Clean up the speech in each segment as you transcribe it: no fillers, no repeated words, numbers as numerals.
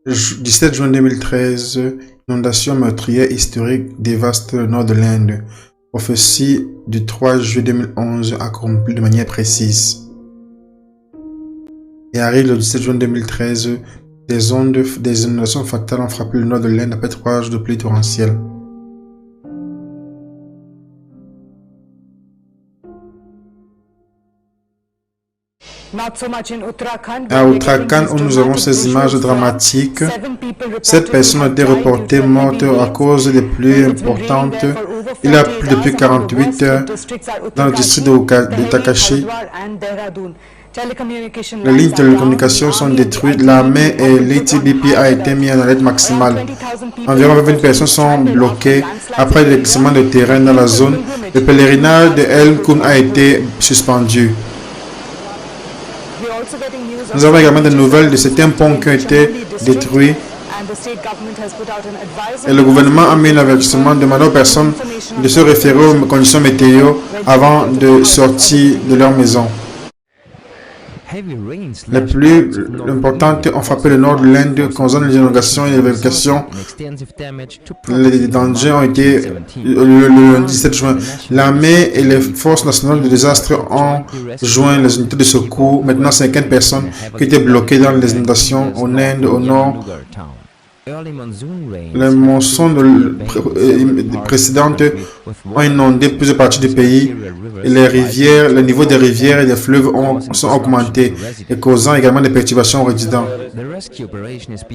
17 juin 2013, inondation meurtrière historique dévaste le nord de l'Inde. Prophétie du 3 juillet 2011 accomplie de manière précise. Et arrive le 17 juin 2013, des inondations fatales ont frappé le nord de l'Inde après 3 jours de pluie torrentielle. À Uttarakhand, où nous avons ces images dramatiques, 7 personnes ont été reportées mortes à cause des pluies importantes. Il y a plu depuis 48 heures dans le district de Takashi. Les lignes de télécommunications sont détruites. L'armée et l'ITBP a été mis en alerte maximale. Environ 20 personnes sont bloquées après le glissement de terrain dans la zone. Le pèlerinage de El Kun a été suspendu. Nous avons également des nouvelles de certains ponts qui ont été détruits. Et le gouvernement a mis un avertissement demandant aux personnes de se référer aux conditions météo avant de sortir de leur maison. Les pluies importantes ont frappé le nord de l'Inde, causant les inondations et l'évacuation. Les dangers ont été le 17 juin. L'armée et les forces nationales de désastre ont joint les unités de secours. Maintenant, 50 personnes qui étaient bloquées dans les inondations en Inde, au nord. Les monsons précédentes ont inondé plusieurs parties du pays et le niveau des rivières et des fleuves sont augmentés et causant également des perturbations aux résidents.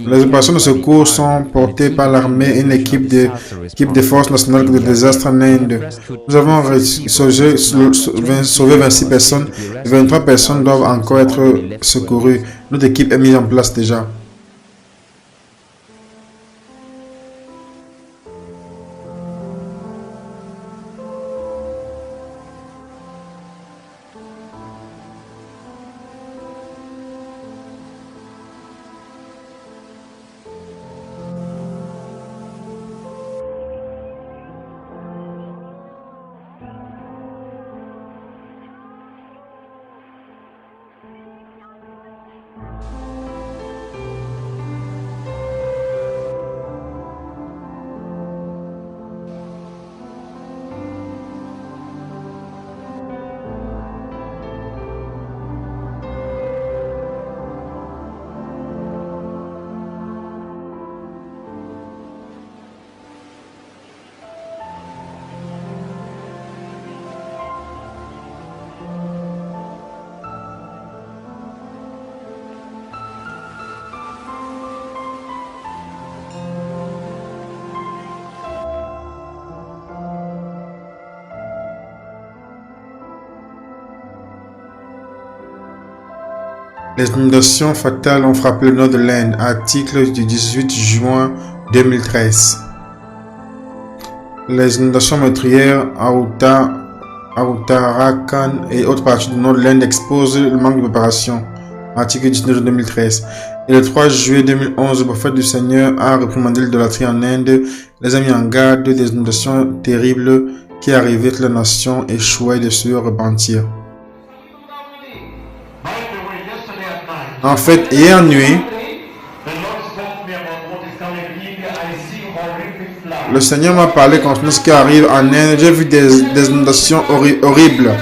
Les opérations de secours sont portées par l'armée et une équipe des forces nationales de désastre en Inde. Nous avons sauvé 26 personnes et 23 personnes doivent encore être secourues. Notre équipe est mise en place déjà. Les inondations fatales ont frappé le nord de l'Inde. Article du 18 juin 2013. Les inondations meurtrières à Uttarakhand et autres parties du nord de l'Inde exposent le manque de préparation. Article 19 juin 2013. Et le 3 juillet 2011, le prophète du Seigneur a réprimandé l'idolâtrie en Inde, les a mis en garde des inondations terribles qui arrivaient, que la nation échouait de se repentir. En fait, hier nuit, le Seigneur m'a parlé concernant ce qui arrive en Inde. J'ai vu des inondations horribles.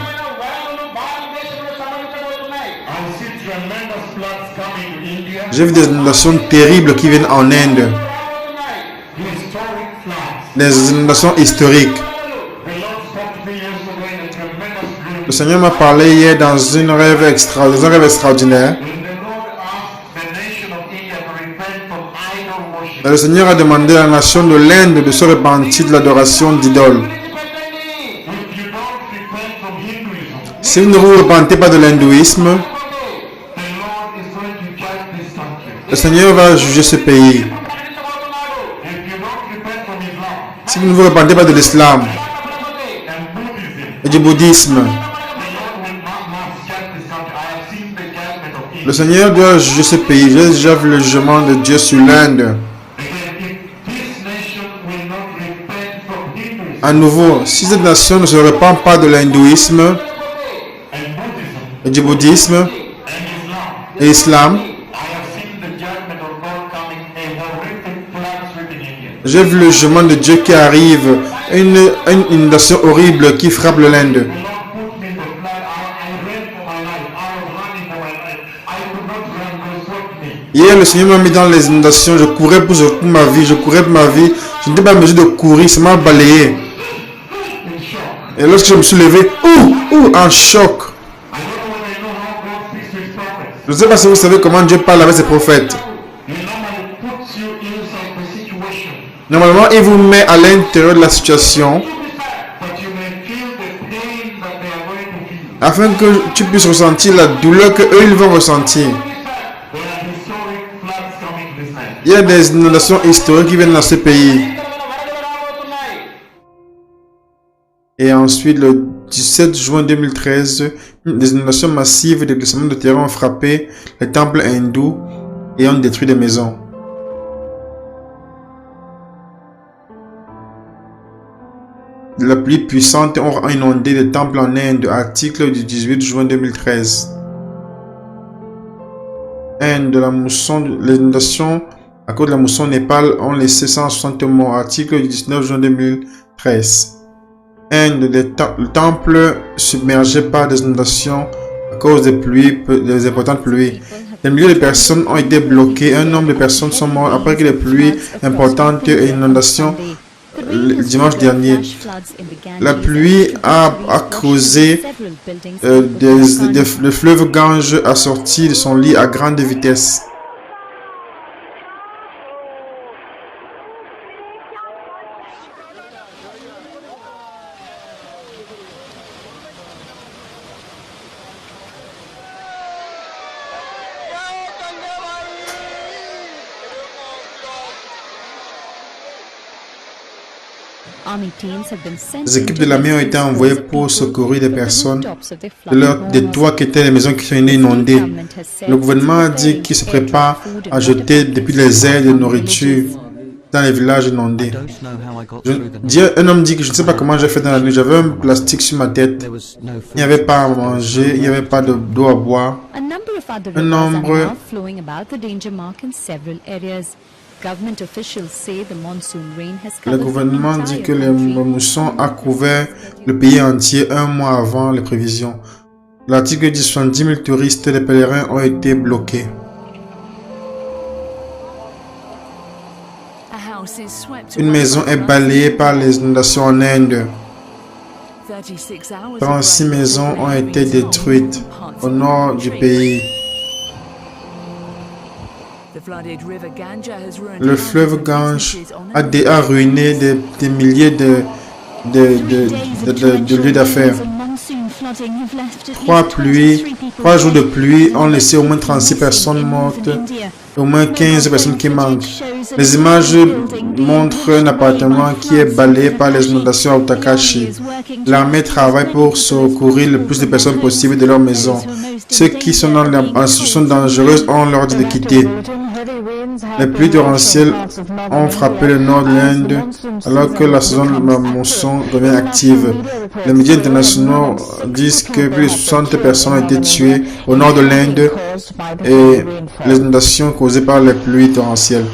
J'ai vu des inondations terribles qui viennent en Inde. Des inondations historiques. Le Seigneur m'a parlé hier dans un rêve extraordinaire. Et le Seigneur a demandé à la nation de l'Inde de se repentir de l'adoration d'idoles. Si vous ne vous repentez pas de l'hindouisme, le Seigneur va juger ce pays. Si vous ne vous repentez pas de l'islam et du bouddhisme, le Seigneur doit juger ce pays. J'ai déjà vu le jugement de Dieu sur l'Inde. À nouveau, si cette nation ne se repent pas de l'hindouisme et du bouddhisme et l'islam, J'ai vu le jugement de Dieu qui arrive, une inondation horrible qui frappe l'Inde. Hier, le Seigneur m'a mis dans les inondations, je courais pour ma vie, je courais pour ma vie, je n'étais pas en mesure de courir, ça m'a balayé. Et lorsque je me suis levé, en choc. Je ne sais pas si vous savez comment Dieu parle avec ses prophètes. Normalement, il vous met à l'intérieur de la situation afin que tu puisses ressentir la douleur qu'eux ils vont ressentir. Il y a des inondations historiques qui viennent dans ce pays. Et ensuite, le 17 juin 2013, des inondations massives de glissements de terrain ont frappé les temples hindous et ont détruit des maisons. La pluie puissante a inondé des temples en Inde. Article du 18 juin 2013. Inde, la mousson, les inondations à cause de la mousson au Népal ont laissé 160 morts. Article du 19 juin 2013. Inde, le temple submergé par des inondations à cause des pluies, des importantes pluies. Des milliers de personnes ont été bloquées. Un nombre de personnes sont mortes après que les pluies importantes et inondations le dimanche dernier. La pluie a causé le fleuve Gange a sorti de son lit à grande vitesse. Les équipes de l'armée ont été envoyées pour secourir des personnes des toits qui étaient les maisons qui sont inondées. Le gouvernement a dit qu'il se prépare à jeter depuis les aides de nourriture dans les villages inondés. Un homme dit que je ne sais pas comment j'ai fait dans la nuit. J'avais un plastique sur ma tête. Il n'y avait pas à manger, il n'y avait pas d'eau à boire. Un nombre Le gouvernement dit que le mousson a couvert le pays entier un mois avant les prévisions. L'article dit 70 000 touristes et les pèlerins ont été bloqués. Une maison est balayée par les inondations en Inde. 36 maisons ont été détruites au nord du pays. Le fleuve Gange a ruiné des milliers de lieux d'affaires. 3 jours de pluie ont laissé au moins 36 personnes mortes et au moins 15 personnes qui manquent. Les images montrent un appartement qui est balayé par les inondations à Utakashi. L'armée travaille pour secourir le plus de personnes possible de leur maison. Ceux qui sont en situation dangereuse ont l'ordre de quitter. Les pluies torrentielles ont frappé le nord de l'Inde alors que la saison de la mousson devient active. Les médias internationaux disent que plus de 60 personnes ont été tuées au nord de l'Inde et les inondations causées par les pluies torrentielles.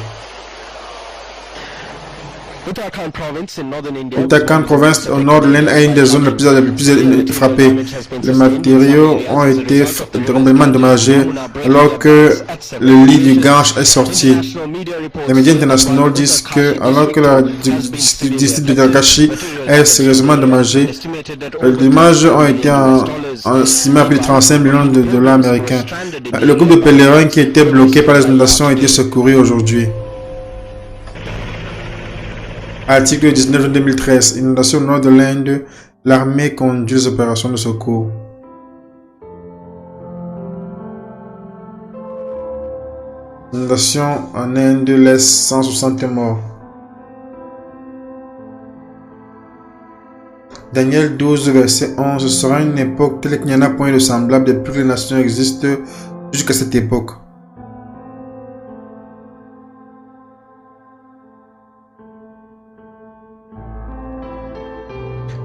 Uttarakhand province au nord de l'Inde est une des zones les plus frappées. Les matériaux ont été complètement endommagés alors que le lit du Gange est sorti. Les médias internationaux disent que alors que le district de Utakashi est sérieusement endommagé, les dommages ont été estimés à plus de 35 millions de dollars américains. Le groupe de pèlerins qui était bloqué par les inondations a été secouru aujourd'hui. Article 19 2013. Inondation au nord de l'Inde. L'armée conduit les opérations de secours. Inondation en Inde laisse 160 morts. Daniel 12, verset 11. Ce sera une époque telle qu'il n'y en a point de semblable depuis que les nations existent jusqu'à cette époque.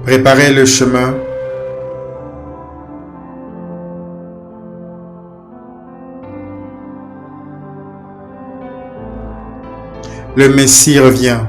Préparez le chemin. Le Messie revient.